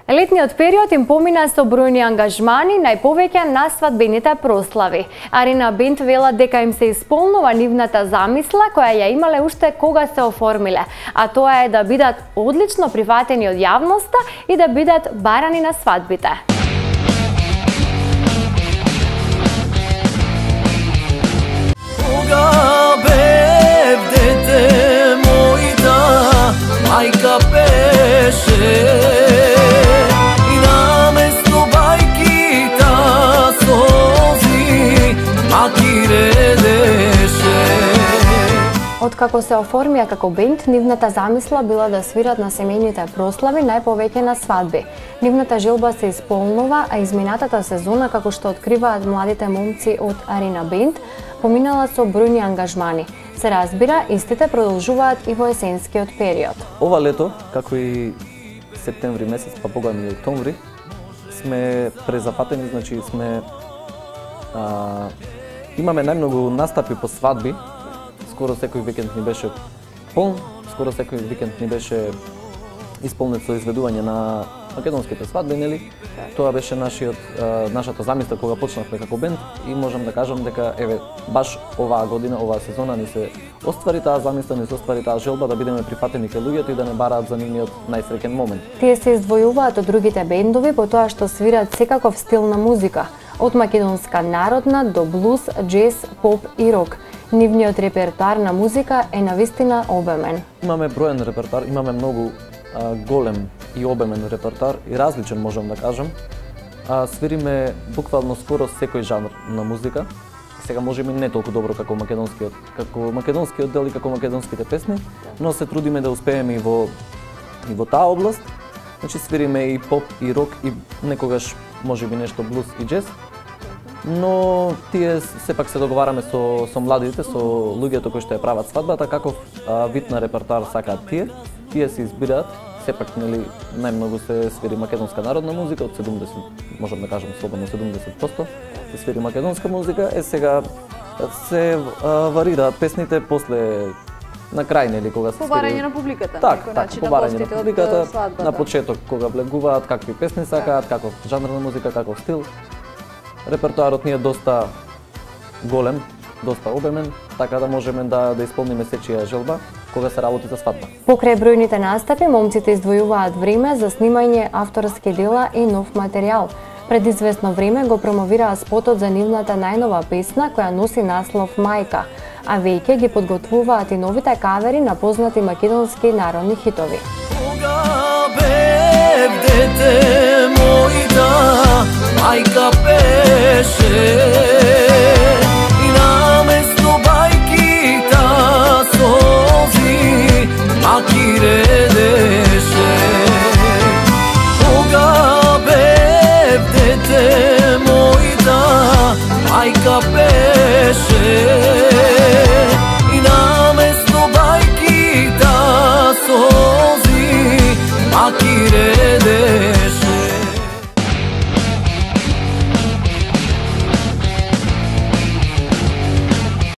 Летниот период им помина со бројни ангажмани, најповеќе на свадбените прослави. Арина Бенд вела дека им се исполнува нивната замисла која ја имале уште кога се оформиле, а тоа е да бидат одлично прифатени од јавноста и да бидат барани на свадбите. Кога бев дете мојта, мајка пеше и наместо бајките солзи маки редеше. Откако се оформија како бенд, нивната замисла била да свират на семејните прослави, најповеќе на свадби. Нивната желба се исполнува, а изминатата сезона, како што откриваат младите момци од Арина Бенд, поминала со бројни ангажмани. Се разбира, истите продолжуваат и во есенскиот период. Ова лето, како и септември месец, па богам и октомври, сме презапатени, значи сме имаме најмногу настапи по свадби. Скоро секој викенд ни беше полн, скоро секој викенд ни беше исполнет со изведување на македонските свадби, нели? Тоа беше нашата замисла кога почнавме како бенд и можам да кажам дека еве баш оваа година, оваа сезона ни се оствари таа замисла, ни се оствари таа желба да бидеме прифатени кај луѓето и да не бараат за нивниот најсреќен момент. Тие се издвојуваат од другите бендови по тоа што свират секаков стил на музика, од македонска народна до блуз, џез, поп и рок. Нивниот репертоар на музика е навистина обемен. Имаме броен репертоар, имаме многу голем и обемен репертоар и различен можам да кажам. Свириме буквално скоро секој жанр на музика. Сега можеби не толку добро како македонскиот дел и како македонските песни, но се трудиме да успееме и во таа област. Значи свириме и поп и рок и некогаш можеби нешто блуз и џез. Но тие сепак се договараме со младите, со луѓето кои што ја прават свадбата, каков вид на репертоар сакаат тие. Тие се избираат, сепак нели најмногу се свири македонска народна музика, од 70, можам да кажам слободно 70% се свири македонска музика. Сега се варираат песните после на крај, нели, кога се побарање на публиката. Така, побарање на публиката, на почеток кога влегуваат, какви песни сакаат, каков жанр на музика, каков стил. Репертоарот ни е доста голем, доста обемен, така да можеме да исполниме сечија желба кога се работи за свадба. Покрај бројните настапи, момците издвојуваат време за снимање авторски дела и нов материјал. Пред известно време го промовираа спотот за нивната најнова песна која носи наслов Мајка, а веќе ги подготвуваат и новите кавери на познати македонски народни хитови. Кога бев дете мојта, мајка пеше